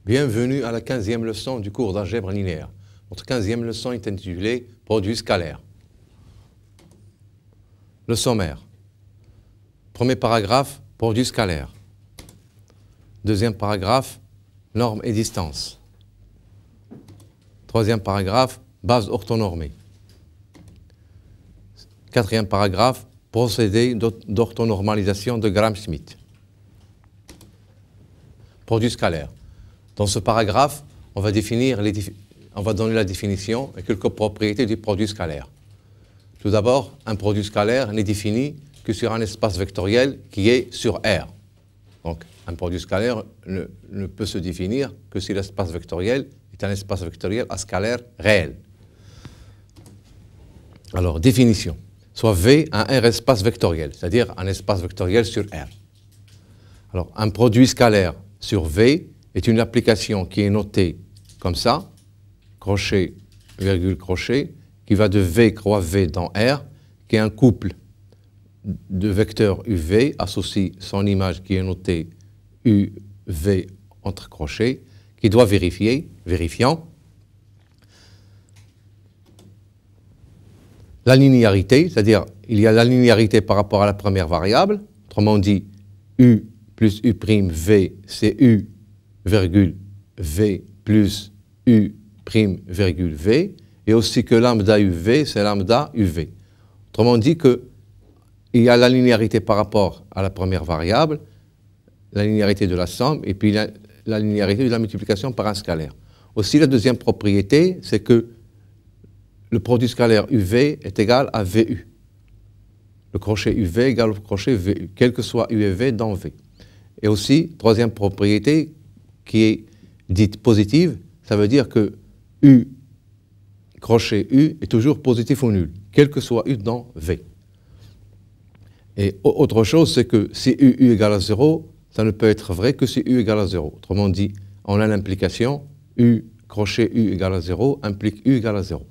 Bienvenue à la 15e leçon du cours d'algèbre linéaire. Notre 15e leçon est intitulée « Produit scalaire ». Le sommaire. Premier paragraphe, produit scalaire. Deuxième paragraphe, normes et distances. Troisième paragraphe, base orthonormée. Quatrième paragraphe, procédé d'orthonormalisation de Gram-Schmidt. Produit scalaire. Dans ce paragraphe, on va donner la définition et quelques propriétés du produit scalaire. Tout d'abord, un produit scalaire n'est défini que sur un espace vectoriel qui est sur R. Donc, un produit scalaire ne peut se définir que si l'espace vectoriel est un espace vectoriel à scalaire réel. Alors, définition. Soit V un R espace vectoriel, c'est-à-dire un espace vectoriel sur R. Alors, un produit scalaire sur V est une application qui est notée comme ça, crochet, virgule, crochet, qui va de V croix V dans R, qui est un couple de vecteurs UV, associe son image qui est notée UV entre crochets, qui doit vérifiant, la linéarité, c'est-à-dire il y a la linéarité par rapport à la première variable, autrement dit, U plus U', V, c'est U, virgule, V plus U', virgule, V, et aussi que lambda UV, c'est lambda UV. Autrement dit qu'il y a la linéarité par rapport à la première variable, la linéarité de la somme, et puis la linéarité de la multiplication par un scalaire. Aussi, la deuxième propriété, c'est que le produit scalaire UV est égal à VU. Le crochet UV égale au crochet VU, quel que soit U et V dans V. Et aussi, troisième propriété qui est dite positive, ça veut dire que U, crochet U, est toujours positif ou nul, quel que soit U dans V. Et autre chose, c'est que si U égale à 0, ça ne peut être vrai que si U égale à 0. Autrement dit, on a l'implication U, crochet U égale à 0, implique U égale à 0.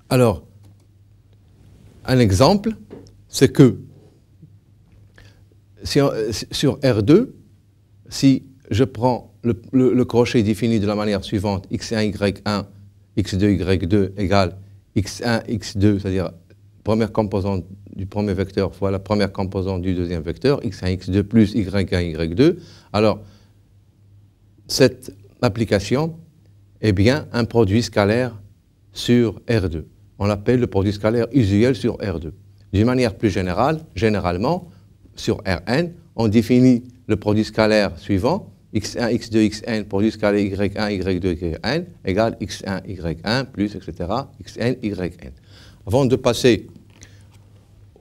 Alors, un exemple, c'est que sur R2, si je prends le crochet défini de la manière suivante, x1, y1, x2, y2 égale x1, x2, c'est-à-dire première composante du premier vecteur fois la première composante du deuxième vecteur, x1, x2 plus y1, y2, alors cette application est bien un produit scalaire sur R2. On l'appelle le produit scalaire usuel sur R2. D'une manière plus générale, généralement, sur Rn, on définit le produit scalaire suivant, x1, x2, xn, produit scalaire y1, y2, yn, égale x1, y1, plus, etc., xn, yn. Avant de passer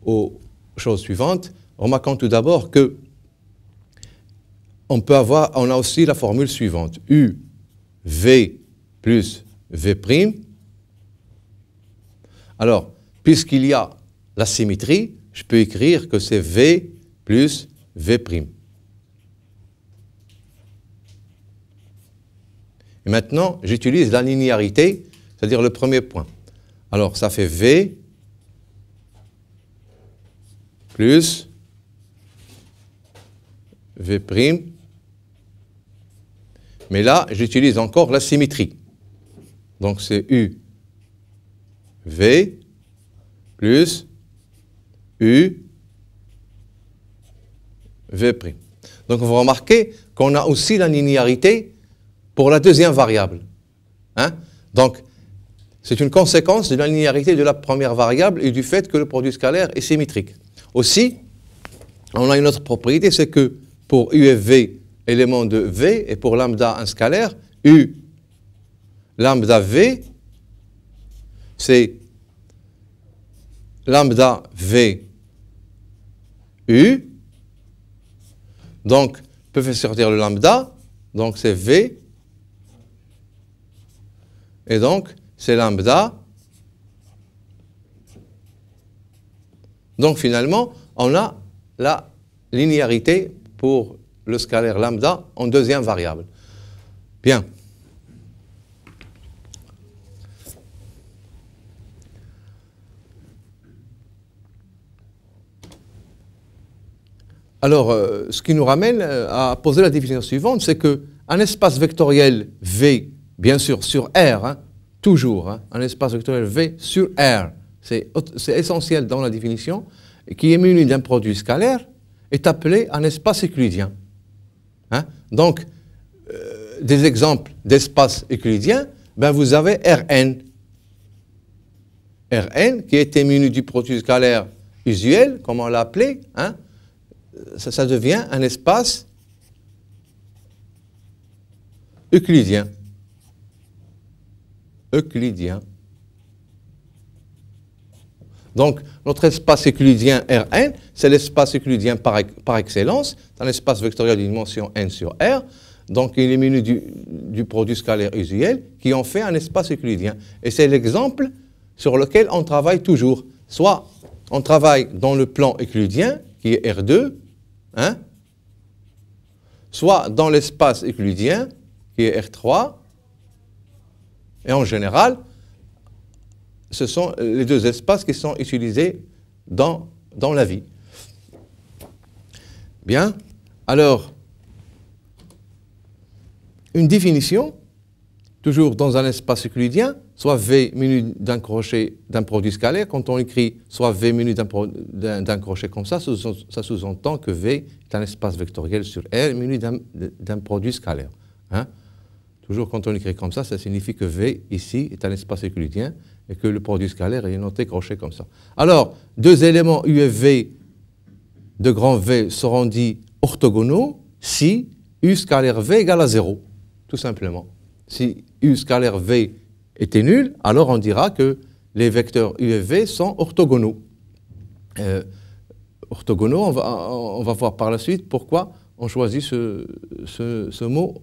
aux choses suivantes, remarquons tout d'abord que on a aussi la formule suivante, u, v plus v'. Alors, puisqu'il y a la symétrie, je peux écrire que c'est v plus v'. Et maintenant, j'utilise la linéarité, c'est-à-dire le premier point. Alors, ça fait v plus v'. Mais là, j'utilise encore la symétrie. Donc, c'est u v plus u v'. Donc, vous remarquez qu'on a aussi la linéarité pour la deuxième variable. Hein? Donc, c'est une conséquence de la linéarité de la première variable et du fait que le produit scalaire est symétrique. Aussi, on a une autre propriété, c'est que pour u et v, élément de v, et pour lambda, un scalaire, u lambda v, c'est lambda v u. Donc, on peut faire sortir le lambda, donc c'est v, et donc c'est lambda. Donc finalement, on a la linéarité pour le scalaire lambda en deuxième variable. Bien. Alors, ce qui nous ramène à poser la définition suivante, c'est qu'un espace vectoriel V, bien sûr, sur R, hein, toujours, hein, un espace vectoriel V sur R, c'est essentiel dans la définition, qui est muni d'un produit scalaire, est appelé un espace euclidien. Hein? Donc, des exemples d'espaces euclidiens, ben vous avez Rn. Rn, qui était muni du produit scalaire usuel, comme on l'a appelé, hein? Ça devient un espace euclidien. Euclidien. Donc, notre espace euclidien Rn, c'est l'espace euclidien par excellence, c'est un espace vectoriel de dimension n sur R, donc il est muni du produit scalaire usuel, qui en fait un espace euclidien. Et c'est l'exemple sur lequel on travaille toujours. Soit on travaille dans le plan euclidien, qui est R2, hein, soit dans l'espace euclidien, qui est R3, et en général, ce sont les deux espaces qui sont utilisés dans la vie. Bien, alors, une définition, toujours dans un espace euclidien, soit V muni d'un crochet d'un produit scalaire, quand on écrit soit V muni d'un crochet comme ça sous-entend que V est un espace vectoriel sur R muni d'un produit scalaire. Hein? Toujours quand on écrit comme ça signifie que V, ici, est un espace euclidien et que le produit scalaire est noté crochet comme ça. Alors, deux éléments U et V de grand V seront dits orthogonaux si U scalaire V égale à 0, tout simplement. Si U scalaire V était nul, alors on dira que les vecteurs U et V sont orthogonaux. Orthogonaux, on va voir par la suite pourquoi on choisit ce mot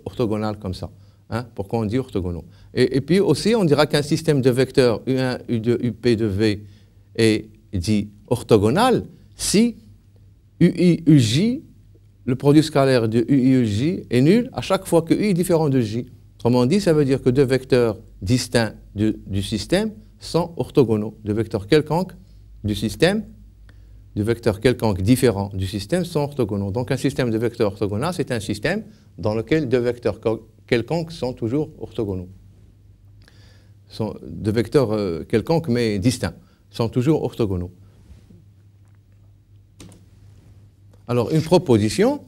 orthogonal comme ça. Hein, pourquoi on dit orthogonaux. Et puis aussi, on dira qu'un système de vecteurs U1, U2, UP de V est dit orthogonal si UI, UJ, le produit scalaire de UI, UJ est nul à chaque fois que U est différent de J. Autrement dit, ça veut dire que deux vecteurs distincts du système sont orthogonaux. Deux vecteurs quelconques du système, deux vecteurs quelconques différents du système sont orthogonaux. Donc un système de vecteurs orthogonal, c'est un système dans lequel deux vecteurs quelconques sont toujours orthogonaux. Sont deux vecteurs quelconques mais distincts, sont toujours orthogonaux. Alors une proposition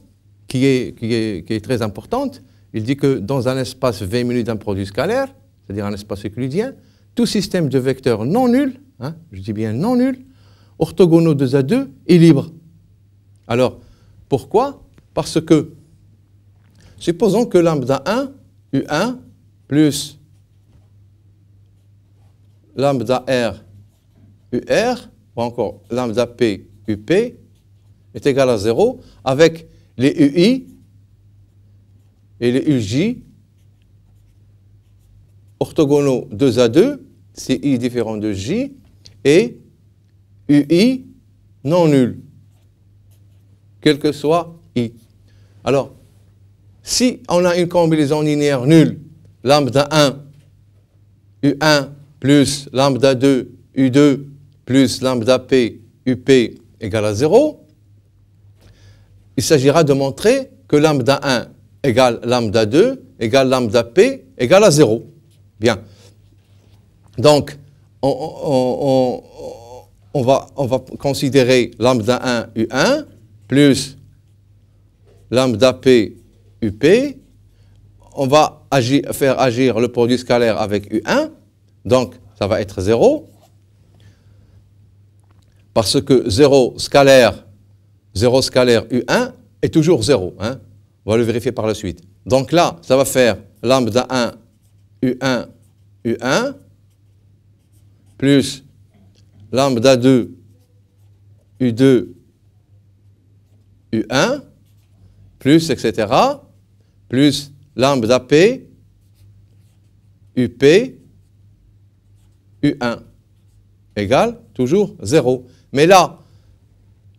qui est très importante, il dit que dans un espace V muni d'un produit scalaire, c'est-à-dire un espace euclidien, tout système de vecteurs non nuls, hein, je dis bien non nuls, orthogonaux 2 à 2 est libre. Alors, pourquoi? Parce que, supposons que lambda 1, U1, plus lambda R, UR, ou encore lambda P, UP, est égal à 0, avec les UI et les UJ orthogonaux 2 à 2, c'est I différent de J, et UI non nul, quel que soit I. Alors, si on a une combinaison linéaire nulle, lambda 1, U1 plus lambda 2, U2 plus lambda P, UP égale à 0, il s'agira de montrer que lambda 1 égale lambda 2 égale lambda P égale à 0. Bien. Donc, on va considérer lambda 1 U1 plus lambda P UP. On va faire agir le produit scalaire avec U1. Donc, ça va être 0. Parce que 0 scalaire U1 est toujours 0. Hein? On va le vérifier par la suite. Donc là, ça va faire lambda 1 U1 U1 plus lambda 2 U2 U1 plus etc. plus lambda P UP U1 égale toujours 0. Mais là,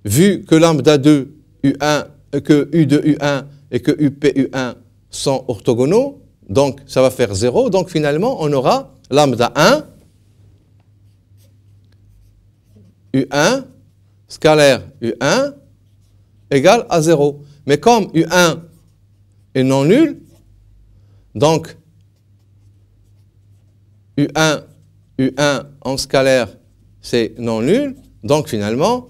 vu que lambda 2 U1, que U2 U1 et que UP U1 sont orthogonaux, donc ça va faire 0. Donc finalement, on aura lambda 1 U1 scalaire U1 égale à 0. Mais comme U1 est non nul, donc U1 en scalaire, c'est non nul, donc finalement,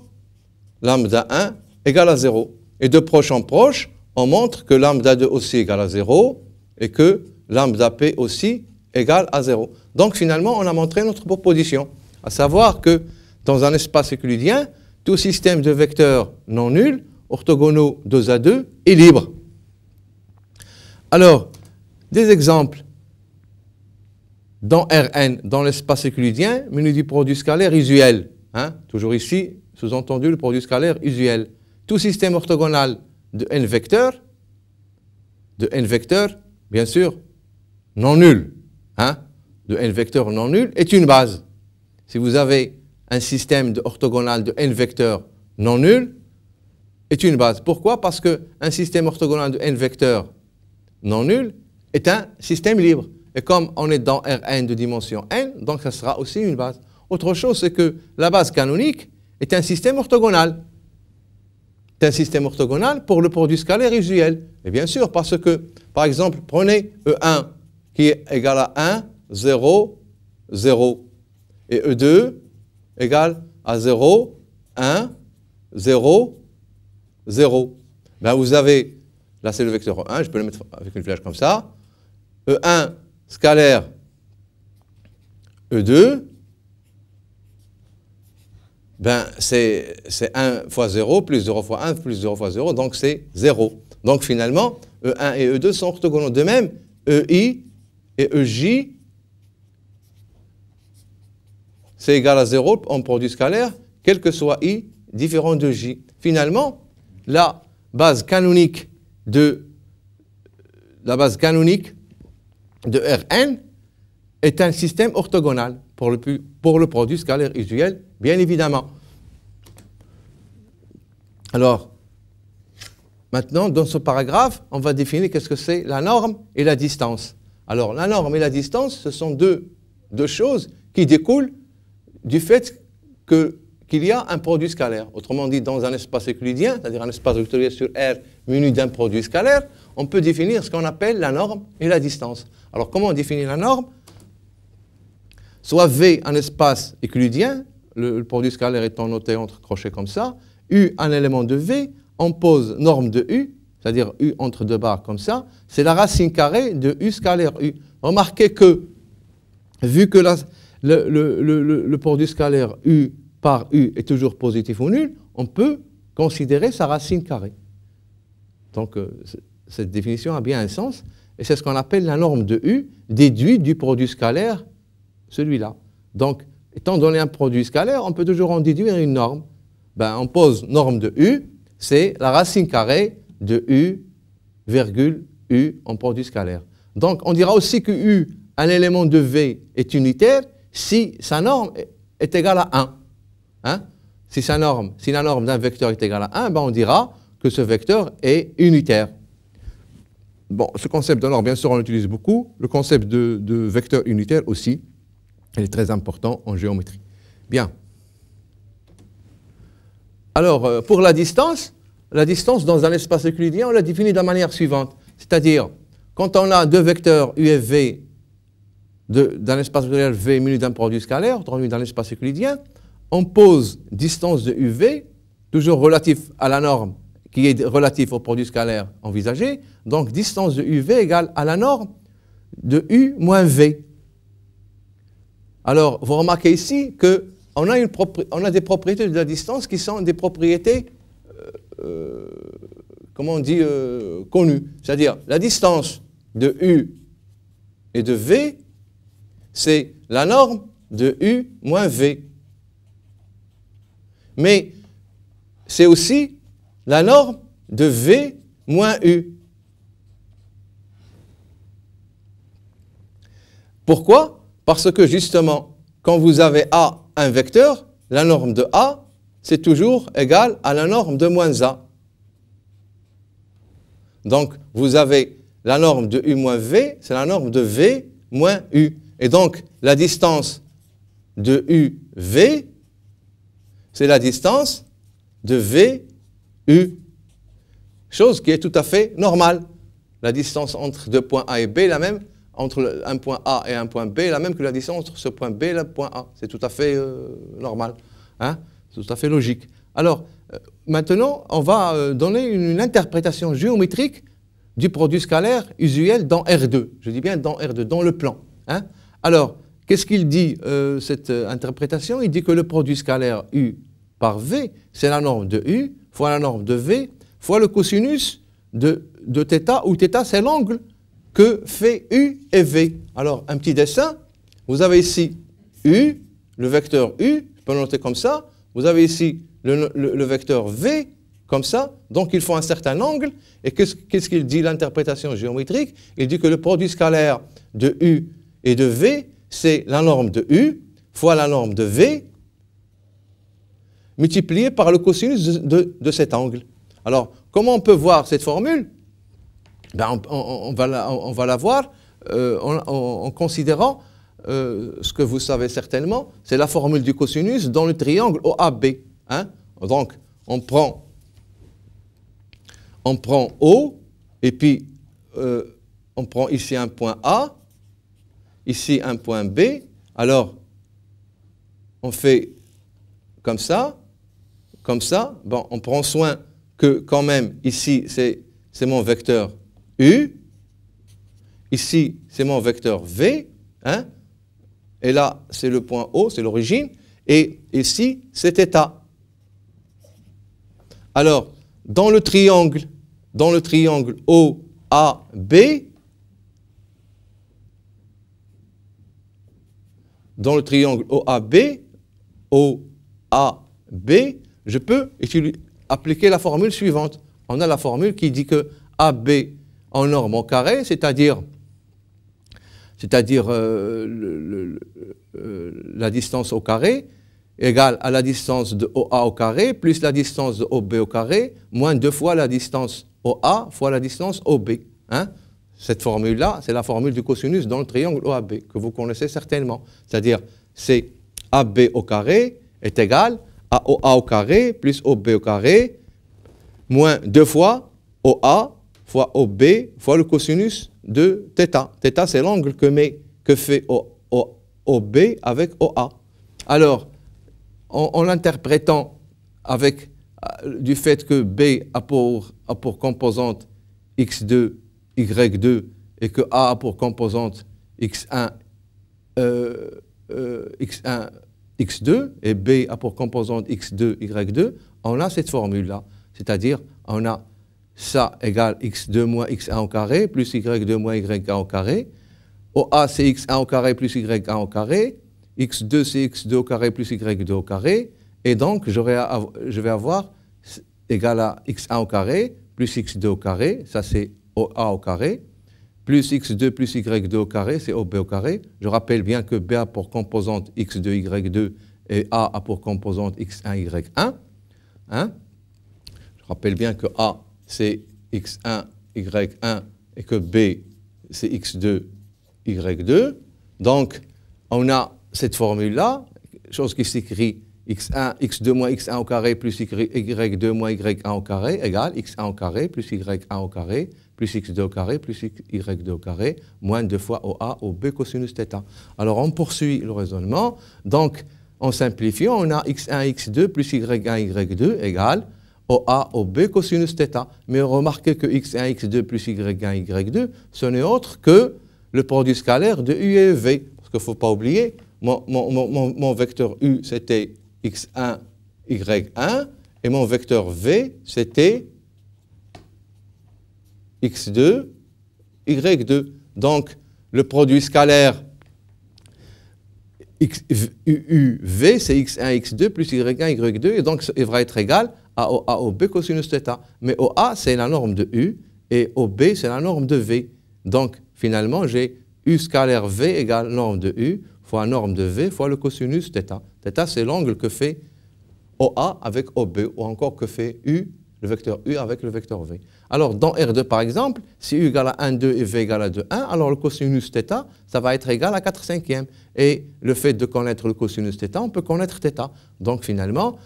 lambda 1 égale à 0. Et de proche en proche, on montre que lambda 2 aussi égale à 0 et que lambda p aussi égale à 0. Donc finalement, on a montré notre proposition, à savoir que dans un espace euclidien, tout système de vecteurs non nuls, orthogonaux 2 à 2, est libre. Alors, des exemples. Dans Rn, dans l'espace euclidien, menu du produit scalaire usuel. Hein, toujours ici, sous-entendu le produit scalaire usuel. Tout système orthogonal de n vecteurs, bien sûr, non nul, hein, de n vecteurs non nul, est une base. Si vous avez un système orthogonal de n vecteurs non nul, est une base. Pourquoi? Parce qu'un système orthogonal de n vecteurs non nul est un système libre. Et comme on est dans Rn de dimension n, donc ça sera aussi une base. Autre chose, c'est que la base canonique est un système orthogonal. C'est un système orthogonal pour le produit scalaire usuel. Et bien sûr, parce que, par exemple, prenez E1 qui est égal à 1, 0, 0. Et E2 égale à 0, 1, 0, 0. Ben vous avez, là c'est le vecteur 1, je peux le mettre avec une flèche comme ça. E1 scalaire E2, ben c'est 1 fois 0, plus 0 fois 1, plus 0 fois 0, donc c'est 0. Donc finalement, E1 et E2 sont orthogonaux. De même, EI et EJ, c'est égal à 0 en produit scalaire, quel que soit I différent de J. Finalement, la base canonique de Rn est un système orthogonal pour le produit scalaire usuel, bien évidemment. Alors, maintenant, dans ce paragraphe, on va définir qu'est-ce que c'est la norme et la distance. Alors, la norme et la distance, ce sont deux choses qui découlent du fait qu'il y a un produit scalaire. Autrement dit, dans un espace euclidien, c'est-à-dire un espace vectoriel sur R muni d'un produit scalaire, on peut définir ce qu'on appelle la norme et la distance. Alors, comment on définit la norme? Soit V, un espace euclidien, le produit scalaire étant noté entre crochets comme ça, U, un élément de V, on pose norme de U, c'est-à-dire U entre deux barres comme ça, c'est la racine carrée de U scalaire U. Remarquez que, vu que le produit scalaire U par U est toujours positif ou nul, on peut considérer sa racine carrée. Donc, cette définition a bien un sens, et c'est ce qu'on appelle la norme de U, déduite du produit scalaire, celui-là. Donc, étant donné un produit scalaire, on peut toujours en déduire une norme. Ben, on pose norme de U, c'est la racine carrée de U, virgule U en produit scalaire. Donc, on dira aussi que U, un élément de V, est unitaire si sa norme est égale à 1. Hein? Si la norme d'un vecteur est égale à 1, ben on dira que ce vecteur est unitaire. Bon, ce concept de norme, bien sûr, on l'utilise beaucoup. Le concept de vecteur unitaire aussi, il est très important en géométrie. Bien. Alors, pour la distance dans un espace euclidien, on la définit de la manière suivante. C'est-à-dire, quand on a deux vecteurs U et V d'un espace vectoriel V muni d'un produit scalaire, autrement dit dans l'espace euclidien, on pose distance de UV, toujours relatif à la norme qui est relative au produit scalaire envisagé. Donc, distance de UV égale à la norme de U moins V. Alors, vous remarquez ici qu'on a des propriétés de la distance qui sont des propriétés, comment on dit, connues. C'est-à-dire, la distance de U et de V, c'est la norme de U moins V. Mais c'est aussi la norme de V moins U. Pourquoi? Parce que justement, quand vous avez A, un vecteur, la norme de A, c'est toujours égal à la norme de moins A. Donc, vous avez la norme de U moins V, c'est la norme de V moins U. Et donc, la distance de UV, c'est la distance de VU. chose qui est tout à fait normale. La distance entre deux points A et B est la même, entre un point A et un point B est la même que la distance entre ce point B et le point A. C'est tout à fait normal, hein? C'est tout à fait logique. Alors, maintenant, on va donner une interprétation géométrique du produit scalaire usuel dans R2. Je dis bien dans R2, dans le plan. Hein? Alors, qu'est-ce qu'il dit, cette interprétation? Il dit que le produit scalaire U par V, c'est la norme de U fois la norme de V fois le cosinus de θ, où θ, c'est l'angle que fait U et V. Alors, un petit dessin. Vous avez ici U, le vecteur U, je peux le noter comme ça. Vous avez ici le vecteur V, comme ça. Donc, il faut un certain angle. Et qu'est-ce qu'il dit, l'interprétation géométrique? Il dit que le produit scalaire de U et de V, c'est la norme de U fois la norme de V multiplié par le cosinus de cet angle. Alors, comment on peut voir cette formule? Ben, on va la voir en considérant ce que vous savez certainement, c'est la formule du cosinus dans le triangle OAB. Hein? Donc, on prend O, et puis on prend ici un point A, ici un point B. Alors, on fait comme ça. Bon, on prend soin que quand même, ici, c'est mon vecteur U. Ici, c'est mon vecteur V. Hein? Et là, c'est le point O, c'est l'origine. Et ici, c'est θ. Alors, dans le triangle OAB, je peux appliquer la formule suivante. On a la formule qui dit que AB en norme au carré, c'est-à-dire la distance au carré, égale à la distance de OA au carré, plus la distance de OB au carré, moins 2 fois la distance OA fois la distance OB. Hein? Cette formule-là, c'est la formule du cosinus dans le triangle OAB, que vous connaissez certainement. C'est-à-dire, c'est AB au carré est égal à OA au carré plus OB au carré, moins 2 fois OA fois OB fois le cosinus de θ. θ, c'est l'angle que fait OB avec OA. Alors, en l'interprétant avec du fait que B a pour composante x2, y2, et que A a pour composante x1, x2, et B a pour composante x2, y2, on a cette formule-là. C'est-à-dire, on a ça égale x2 moins x1 au carré, plus y2 moins y1 au carré. OA, c'est x1 au carré plus y1 au carré. x2, c'est x2 au carré plus y2 au carré. Et donc, je vais avoir égal à x1 au carré plus x2 au carré. Ça, c'est OA au carré. Plus x2 plus y2 au carré, c'est OB au carré. Je rappelle bien que B a pour composante x2, y2 et A a pour composante x1, y1. Hein? Je rappelle bien que A, c'est x1, y1 et que B, c'est x2, y2. Donc, on a cette formule-là, chose qui s'écrit x2 moins x1 au carré plus y2 moins y1 au carré égale x1 au carré plus y1 au carré plus x2 au carré plus y2 au carré moins 2 fois OA au B cosinus θ. Alors, on poursuit le raisonnement. Donc, en simplifiant, on a x1, x2 plus y1, y2 égale OA au B cosinus θ. Mais remarquez que x1, x2 plus y1, y2, ce n'est autre que le produit scalaire de U et V. Parce qu'il ne faut pas oublier, mon vecteur U, c'était x1, y1, et mon vecteur V, c'était x2, y2. Donc, le produit scalaire UV, c'est x1, x2 plus y1, y2, et donc il va être égal à OA au B cosinus θ. Mais OA, c'est la norme de U, et OB, c'est la norme de V. Donc, finalement, j'ai U scalaire V égale norme de U fois norme de V fois le cosinus θ. θ, c'est l'angle que fait OA avec OB, ou encore que fait U, le vecteur U avec le vecteur V. Alors, dans R2, par exemple, si U égale à 1, 2 et V égale à 2, 1, alors le cosinus θ, ça va être égal à 4 cinquièmes. Et le fait de connaître le cosinus θ, on peut connaître θ. Donc, finalement,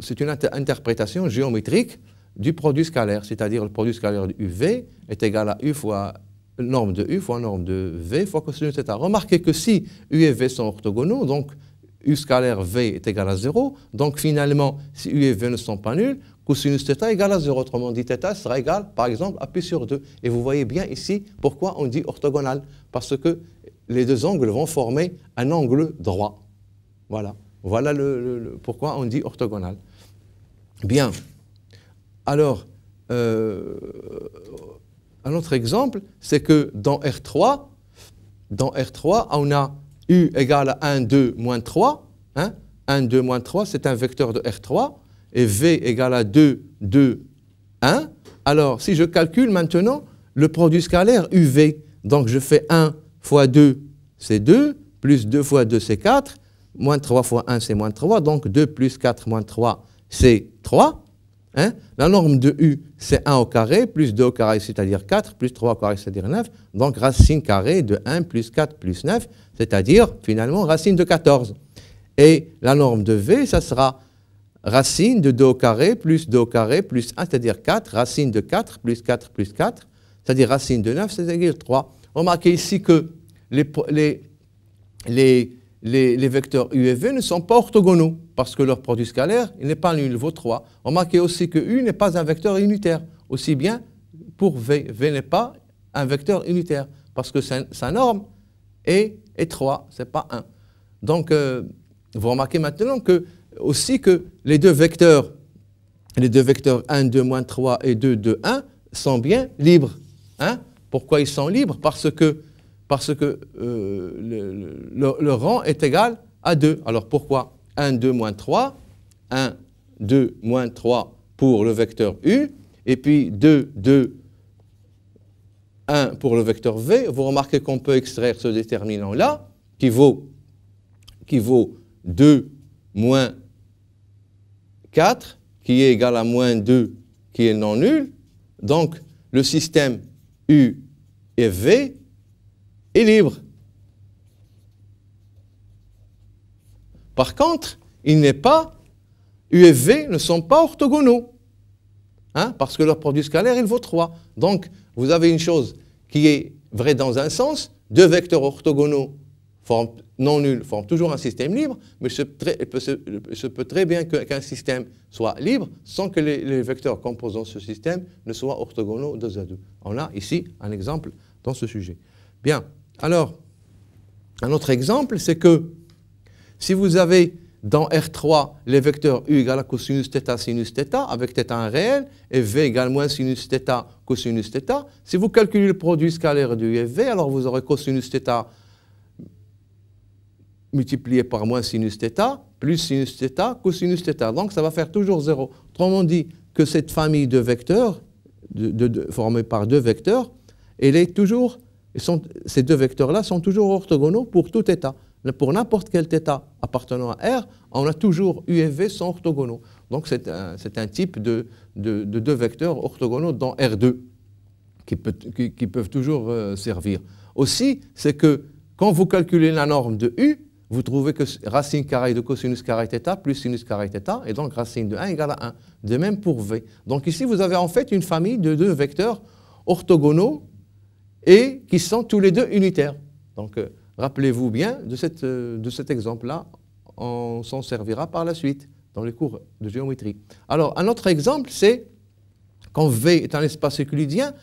c'est une interprétation géométrique du produit scalaire, c'est-à-dire le produit scalaire de UV est égal à U fois norme de U fois norme de V fois cosinus θ. Remarquez que si U et V sont orthogonaux, donc U scalaire V est égal à 0, donc finalement, si U et V ne sont pas nuls, cosinus θ est égal à 0, autrement dit, θ sera égal, par exemple, à pi sur 2. Et vous voyez bien ici pourquoi on dit orthogonal, parce que les deux angles vont former un angle droit. Voilà, voilà pourquoi on dit orthogonal. Bien, alors, un autre exemple, c'est que dans R3, on a U égale à 1, 2, moins 3. Hein? 1, 2, moins 3, c'est un vecteur de R3. Et V égale à 2, 2, 1. Alors, si je calcule maintenant le produit scalaire UV, donc je fais 1 fois 2, c'est 2, plus 2 fois 2, c'est 4, moins 3 fois 1, c'est moins 3, donc 2 plus 4 moins 3, c'est 3. Hein? La norme de U, c'est 1 au carré, plus 2 au carré, c'est-à-dire 4, plus 3 au carré, c'est-à-dire 9. Donc, racine carrée de 1 plus 4 plus 9, c'est-à-dire, finalement, racine de 14. Et la norme de V, ça sera racine de 2 au carré, plus 2 au carré, plus 1, c'est-à-dire 4, racine de 4, plus 4, c'est-à-dire racine de 9, c'est-à-dire 3. Remarquez ici que les vecteurs U et V ne sont pas orthogonaux, parce que leur produit scalaire, il n'est pas nul, il vaut 3. Remarquez aussi que U n'est pas un vecteur unitaire, aussi bien pour V. V n'est pas un vecteur unitaire, parce que sa norme est 3, ce n'est pas 1. Donc, vous remarquez maintenant que, aussi que les deux vecteurs 1, 2, moins 3 et 2, 2, 1 sont bien libres. Hein? Pourquoi ils sont libres? Parce que le rang est égal à 2. Alors pourquoi 1, 2, moins 3, 1, 2, moins 3 pour le vecteur U, et puis 2, 2, 1 pour le vecteur V. Vous remarquez qu'on peut extraire ce déterminant-là, qui vaut 2 moins 4, qui est égal à moins 2, qui est non nul. Donc, le système U et V est libre. Par contre, U et V ne sont pas orthogonaux, hein, parce que leur produit scalaire, il vaut 3. Donc, vous avez une chose qui est vraie dans un sens, deux vecteurs orthogonaux non nuls forment toujours un système libre, mais il se peut très bien qu'un système soit libre sans que les vecteurs composant ce système ne soient orthogonaux 2 à 2. On a ici un exemple dans ce sujet. Bien, alors, un autre exemple, c'est que si vous avez dans R3 les vecteurs U égale à cosinus θ, sinus θ, avec θ1 réel, et V égale moins sinus θ, cosinus θ, si vous calculez le produit scalaire de U et V, alors vous aurez cosinus θ multiplié par moins sinus θ, plus sinus θ, cosinus θ. Donc ça va faire toujours 0. Autrement dit que cette famille de vecteurs, formée par deux vecteurs, ces deux vecteurs-là sont toujours orthogonaux pour tout θ. Pour n'importe quel θ appartenant à R, on a toujours U et V sont orthogonaux. Donc c'est un type de deux vecteurs orthogonaux dans R2 qui peuvent toujours servir. Aussi, c'est que quand vous calculez la norme de U, vous trouvez que racine carrée de cosinus carré θ plus sinus carré θ, et donc racine de 1 égale à 1. De même pour V. Donc ici, vous avez en fait une famille de deux vecteurs orthogonaux et qui sont tous les deux unitaires. Donc rappelez-vous bien de cet exemple-là, on s'en servira par la suite dans les cours de géométrie. Alors un autre exemple, c'est quand V est un espace euclidien,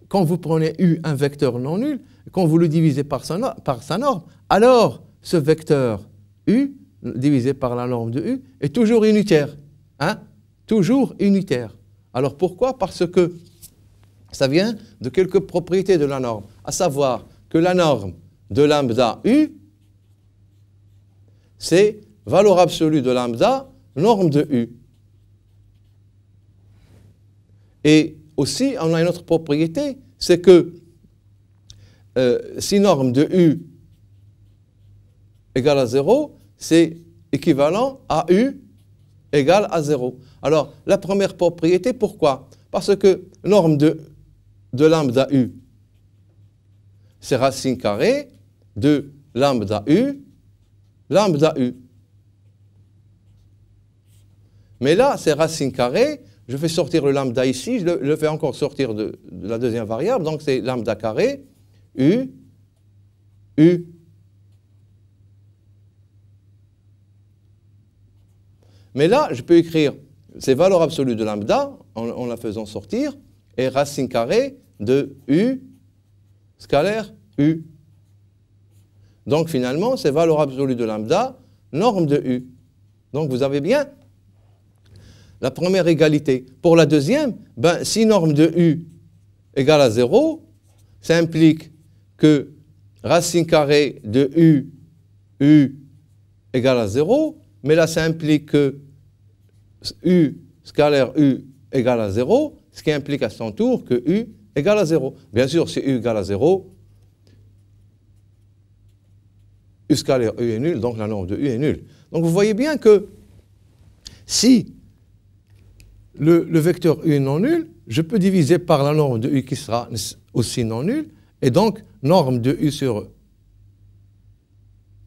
quand vous prenez U un vecteur non nul, quand vous le divisez par sa norme, alors ce vecteur U, divisé par la norme de U, est toujours unitaire. Hein? Toujours unitaire. Alors pourquoi? Parce que ça vient de quelques propriétés de la norme, à savoir que la norme de lambda U, c'est valeur absolue de lambda, norme de U. Et aussi, on a une autre propriété, c'est que si norme de U égale à 0, c'est équivalent à U égale à 0. Alors, la première propriété, pourquoi? Parce que norme de lambda U, c'est racine carrée de lambda U. Mais là, c'est racine carrée je fais sortir le lambda ici, je le fais encore sortir de la deuxième variable, donc c'est lambda carré, U, U. Mais là, je peux écrire ces valeurs absolues de lambda en la faisant sortir, et racine carrée de U scalaire U. Donc finalement, ces valeurs absolues de lambda, norme de U. Donc vous avez bien la première égalité. Pour la deuxième, ben, si norme de U égale à 0, ça implique que racine carrée de U égale à 0, mais là ça implique que U scalaire U égale à 0, ce qui implique à son tour que U égale à 0. Bien sûr, si U égale à 0, U scalaire U est nul, donc la norme de U est nulle. Donc vous voyez bien que si le vecteur U est non nul, je peux diviser par la norme de U qui sera aussi non nulle, et donc norme de U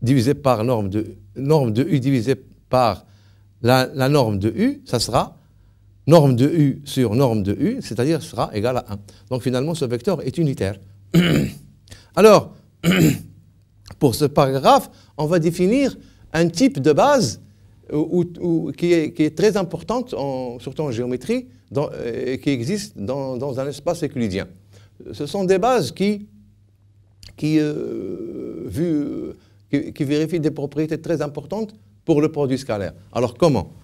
divisé par norme de U divisé par la norme de U, ça sera norme de U sur norme de U, c'est-à-dire sera égal à 1. Donc finalement, ce vecteur est unitaire. Alors, pour ce paragraphe, on va définir un type de base qui est très importante, surtout en géométrie, qui existe dans un espace euclidien. Ce sont des bases qui vérifient des propriétés très importantes pour le produit scalaire. Alors comment?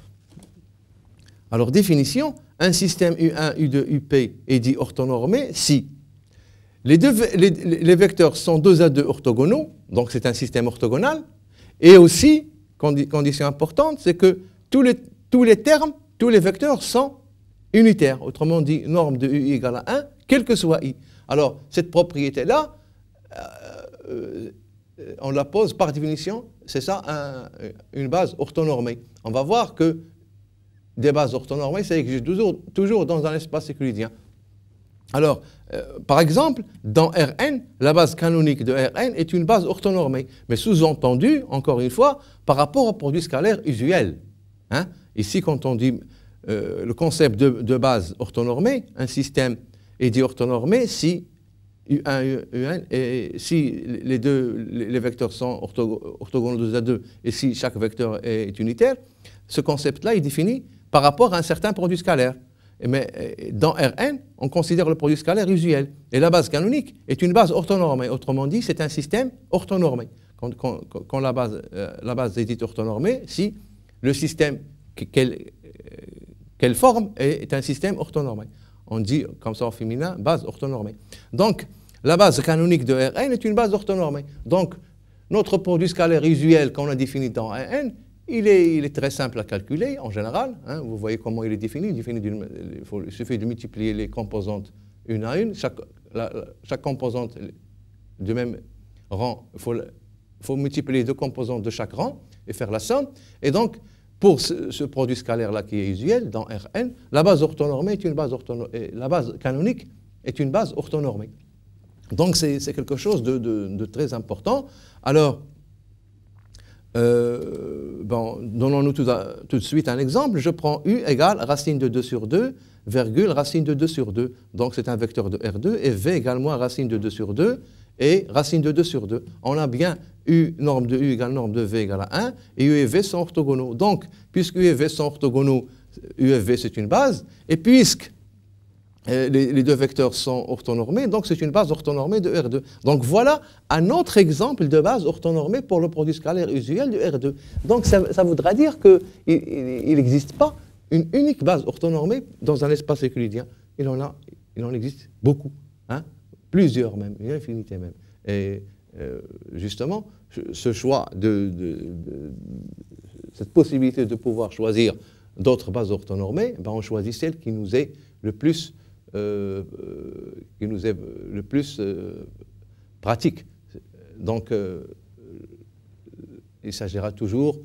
Alors définition, un système U1, U2, UP est dit orthonormé si les vecteurs sont 2 à 2 orthogonaux, donc c'est un système orthogonal, et aussi, condition importante, c'est que tous les termes, tous les vecteurs sont unitaires. Autrement dit, norme de U égale à 1, quel que soit I. Alors, cette propriété-là, on la pose par définition, c'est ça, une base orthonormée. On va voir que des bases orthonormées, ça existe toujours dans un espace euclidien. Alors, par exemple, dans Rn, la base canonique de Rn est une base orthonormée, mais sous-entendu, encore une fois, par rapport au produit scalaire usuel. Hein? Ici, quand on dit le concept de base orthonormée, un système est dit orthonormé si U1, UN, et si les vecteurs sont orthogonaux 2 à 2 et si chaque vecteur est unitaire, ce concept-là est défini par rapport à un certain produit scalaire. Mais dans Rn, on considère le produit scalaire usuel. Et la base canonique est une base orthonormée. Autrement dit, c'est un système orthonormé. Quand la base est dite orthonormée, si le système qu'elle forme est un système orthonormé. On dit, comme ça au féminin, base orthonormée. Donc, la base canonique de Rn est une base orthonormée. Donc, notre produit scalaire usuel qu'on a défini dans Rn, il est très simple à calculer en général. Hein, vous voyez comment il est défini. Il suffit de multiplier les composantes une à une. Chaque composante du même rang, il faut multiplier les deux composantes de chaque rang et faire la somme. Et donc, pour ce produit scalaire-là qui est usuel, dans Rn, la base orthonormée est une base orthonormée. La base canonique est une base orthonormée. Donc, c'est quelque chose de très important. Alors, donnons-nous tout de suite un exemple. Je prends U égale racine de 2 sur 2, virgule racine de 2 sur 2. Donc c'est un vecteur de R2 et V égale moins racine de 2 sur 2 et racine de 2 sur 2. On a bien U, norme de U égale norme de V égale à 1 et U et V sont orthogonaux. Donc, puisque U et V sont orthogonaux, U et V c'est une base, et puisque les deux vecteurs sont orthonormés, donc c'est une base orthonormée de R2. Donc voilà un autre exemple de base orthonormée pour le produit scalaire usuel de R2. Donc ça voudra dire qu'il n'existe pas une unique base orthonormée dans un espace euclidien. Il en existe beaucoup, hein, plusieurs même, une infinité même. Et justement, ce choix cette possibilité de pouvoir choisir d'autres bases orthonormées, on choisit celle qui nous est le plus pratique. Donc, il s'agira toujours,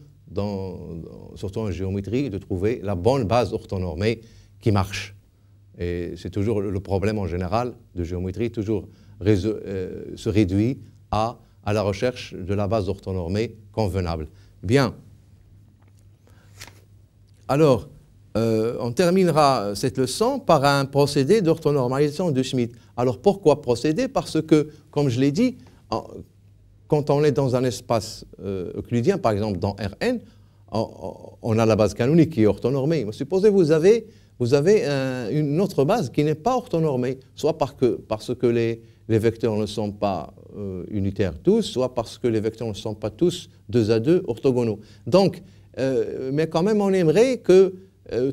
surtout en géométrie, de trouver la bonne base orthonormée qui marche. Et c'est toujours le problème en général de géométrie, toujours se réduit à la recherche de la base orthonormée convenable. Bien. Alors, on terminera cette leçon par un procédé d'orthonormalisation de Schmidt. Alors pourquoi procédé? Parce que, comme je l'ai dit, quand on est dans un espace euclidien, par exemple dans Rn, on a la base canonique qui est orthonormée. Mais supposez vous avez une autre base qui n'est pas orthonormée, soit parce que les vecteurs ne sont pas unitaires tous, soit parce que les vecteurs ne sont pas tous 2 à 2 orthogonaux. Donc, mais quand même, on aimerait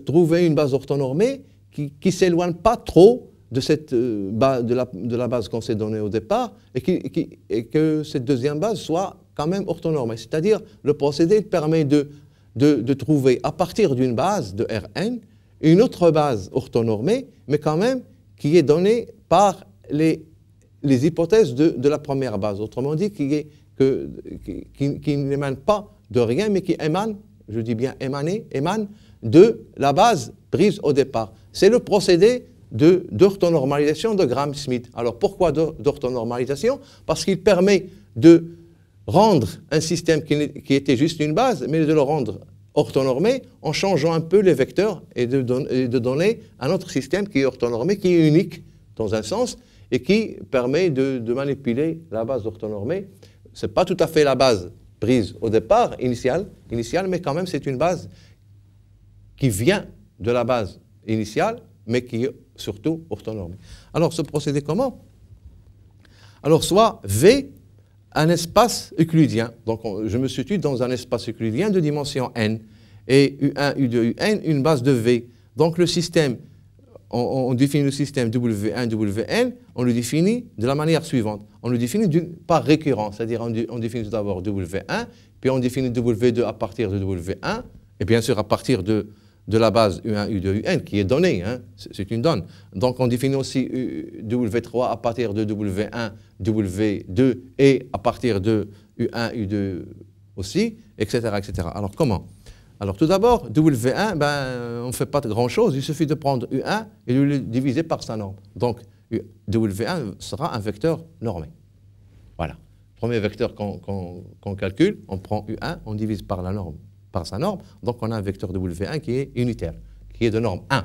trouver une base orthonormée qui ne s'éloigne pas trop de, de la base qu'on s'est donnée au départ et que cette deuxième base soit quand même orthonormée. C'est-à-dire, le procédé permet de trouver à partir d'une base de Rn une autre base orthonormée, mais quand même qui est donnée par les hypothèses de la première base. Autrement dit, qui n'émane pas de rien, mais qui émane, je dis bien émane de la base prise au départ. C'est le procédé d'orthonormalisation de Gram-Schmidt. Alors pourquoi d'orthonormalisation? Parce qu'il permet de rendre un système qui était juste une base, mais de le rendre orthonormé en changeant un peu les vecteurs et de donner un autre système qui est orthonormé, qui est unique dans un sens, et qui permet de manipuler la base orthonormée. Ce n'est pas tout à fait la base prise au départ, initiale, mais quand même c'est une base qui vient de la base initiale, mais qui est surtout orthonormée. Alors, ce procédé comment? Alors, soit V, un espace euclidien. Donc, je me situe dans un espace euclidien de dimension n. Et U1, U2, Un, une base de V. Donc, le système, on définit le système W1, Wn, on le définit de la manière suivante. On le définit par récurrent, c'est-à-dire on définit tout d'abord W1, puis on définit W2 à partir de W1, et bien sûr à partir de la base U1, U2, Un, qui est donnée, hein, c'est une donne. Donc on définit aussi W3 à partir de W1, W2, et à partir de U1, U2 aussi, etc., etc. Alors comment? Alors tout d'abord, W1, on ne fait pas grand-chose, il suffit de prendre U1 et de le diviser par sa norme. Donc W1 sera un vecteur normé. Voilà. Premier vecteur qu'on calcule, on prend U1, on divise par la norme, par sa norme, donc on a un vecteur W1 qui est unitaire, qui est de norme 1.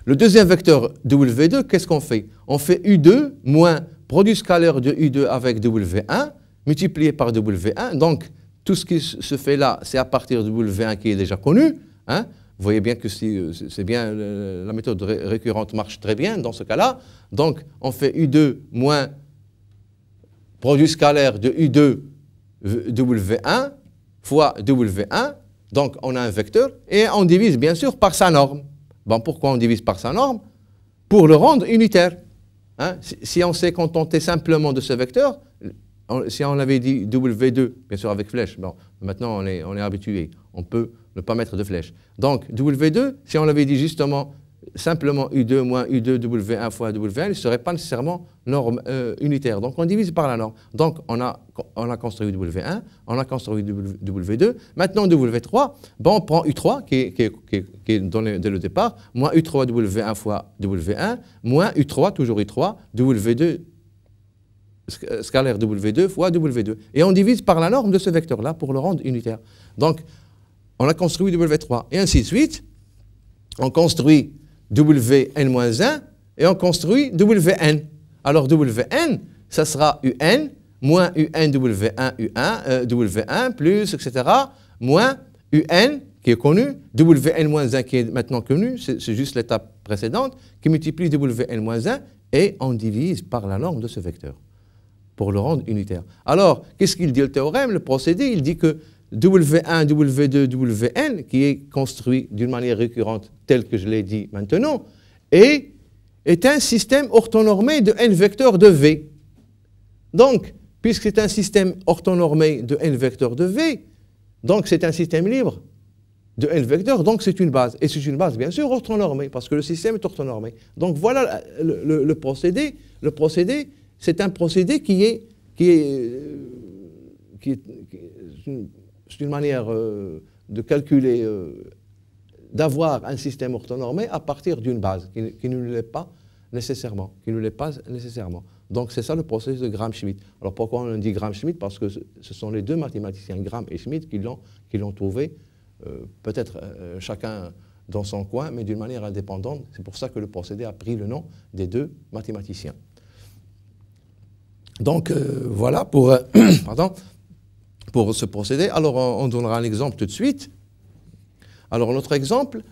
Le deuxième vecteur W2, qu'est-ce qu'on fait? On fait U2 moins produit scalaire de U2 avec W1 multiplié par W1, donc tout ce qui se fait là, c'est à partir de W1 qui est déjà connu. Hein. Vous voyez bien que c'est bien, la méthode récurrente marche très bien dans ce cas-là. Donc, on fait U2 moins produit scalaire de U2 W1 fois W1. Donc, on a un vecteur et on divise bien sûr par sa norme. Bon, pourquoi on divise par sa norme? Pour le rendre unitaire. Hein. Si on s'est contenté simplement de ce vecteur, si on avait dit W2, bien sûr avec flèche, bon, maintenant on est habitué, on peut ne pas mettre de flèche. Donc W2, si on avait dit justement simplement U2 moins U2 W1 fois W1, il ne serait pas nécessairement norme unitaire. Donc on divise par la norme. Donc on a construit W1, on a construit W2, maintenant W3, bon, on prend U3 qui est donné dès le départ, moins U3 W1 fois W1, moins U3, toujours U3, W2 scalaire W2 fois W2. Et on divise par la norme de ce vecteur-là pour le rendre unitaire. Donc, on a construit W3. Et ainsi de suite, on construit Wn-1 et on construit Wn. Alors, Wn, ça sera Un moins Un W1, W1 plus, etc., moins Un qui est connu, Wn-1 qui est maintenant connu, c'est juste l'étape précédente, qui multiplie Wn-1 et on divise par la norme de ce vecteur pour le rendre unitaire. Alors, qu'est-ce qu'il dit le théorème? Le procédé, il dit que W1, W2, Wn, qui est construit d'une manière récurrente, telle que je l'ai dit maintenant, est un système orthonormé de n vecteurs de V. Donc, puisque c'est un système orthonormé de n vecteurs de V, donc c'est un système libre de n vecteurs, donc c'est une base. Et c'est une base, bien sûr, orthonormée, parce que le système est orthonormé. Donc voilà le procédé. Le procédé, c'est un procédé qui est une manière de calculer, d'avoir un système orthonormé à partir d'une base qui ne l'est pas nécessairement. Donc c'est ça le processus de Gram-Schmidt. Alors pourquoi on dit Gram-Schmidt? Parce que ce sont les deux mathématiciens, Gram et Schmidt, qui l'ont trouvé peut-être chacun dans son coin, mais d'une manière indépendante. C'est pour ça que le procédé a pris le nom des deux mathématiciens. Donc voilà pour, pardon, pour ce procédé. Alors on donnera un exemple tout de suite. Alors notre exemple,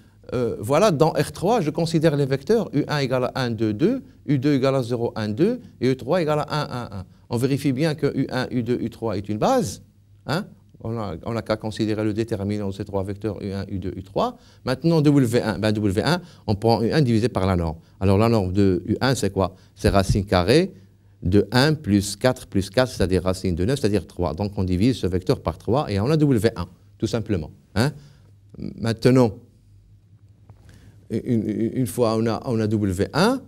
voilà, dans R3, je considère les vecteurs U1 égale à 1, 2, 2, U2 égale à 0, 1, 2, et U3 égale à 1, 1, 1. On vérifie bien que U1, U2, U3 est une base. Hein? On n'a qu'à considérer le déterminant de ces trois vecteurs U1, U2, U3. Maintenant, W1, ben W1, on prend U1 divisé par la norme. Alors la norme de U1, c'est quoi? C'est racine carrée de 1 plus 4, c'est-à-dire racine de 9, c'est-à-dire 3. Donc on divise ce vecteur par 3 et on a W1, tout simplement. Hein? Maintenant, une fois on a W1,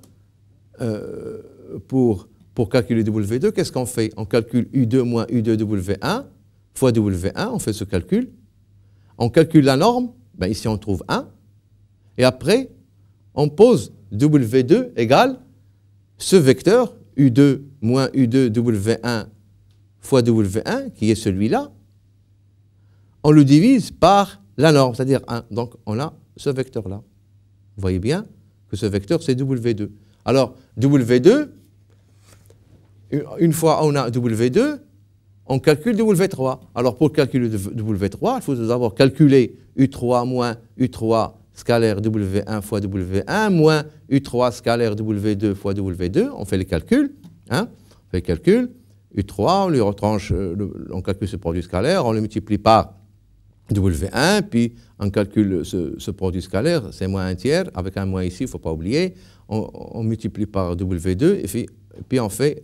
pour calculer W2, qu'est-ce qu'on fait? On calcule U2 moins U2 W1 fois W1, on fait ce calcul. On calcule la norme, ben ici on trouve 1. Et après, on pose W2 égale ce vecteur U2 moins U2 W1 fois W1, qui est celui-là. On le divise par la norme, c'est-à-dire 1. Donc on a ce vecteur-là. Vous voyez bien que ce vecteur, c'est W2. Alors, W2, une fois on a W2, on calcule W3. Alors, pour calculer W3, il faut d'abord calculer U3 moins U3 scalaire W1 fois W1 moins U3 scalaire W2 fois W2. On fait les calculs. Hein? On fait les calculs. U3, on lui retranche, on calcule ce produit scalaire, on le multiplie par W1, puis on calcule ce produit scalaire, c'est moins un tiers, avec un moins ici, il ne faut pas oublier. On multiplie par W2, et puis on fait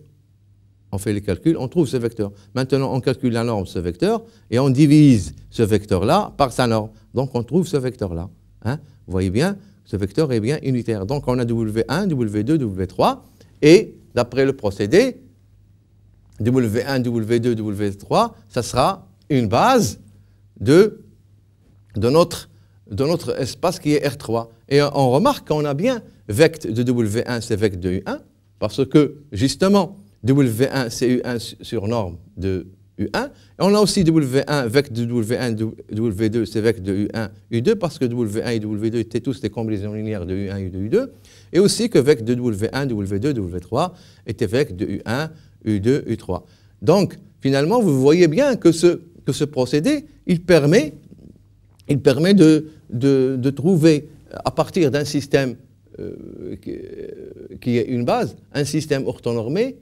les calculs, on trouve ce vecteur. Maintenant, on calcule la norme de ce vecteur, et on divise ce vecteur-là par sa norme. Donc, on trouve ce vecteur-là. Hein? Vous voyez bien, ce vecteur est bien unitaire. Donc, on a W1, W2, W3, et d'après le procédé, W1, W2, W3, ça sera une base de notre espace qui est R3. Et on remarque qu'on a bien vect de W1, c'est vect de U1, parce que, justement, W1, c'est U1 sur norme de U1. Et on a aussi W1, vect de W1, W2, c'est vect de U1, U2, parce que W1 et W2 étaient tous des combinaisons linéaires de U1, U2, U2. Et aussi que vect de W1, W2, W3 était vect de U1, U2, U3. Donc, finalement, vous voyez bien que ce procédé, il permet de trouver, à partir d'un système qui est une base, un système orthonormé,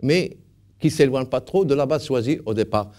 mais qui ne s'éloigne pas trop de la base choisie au départ.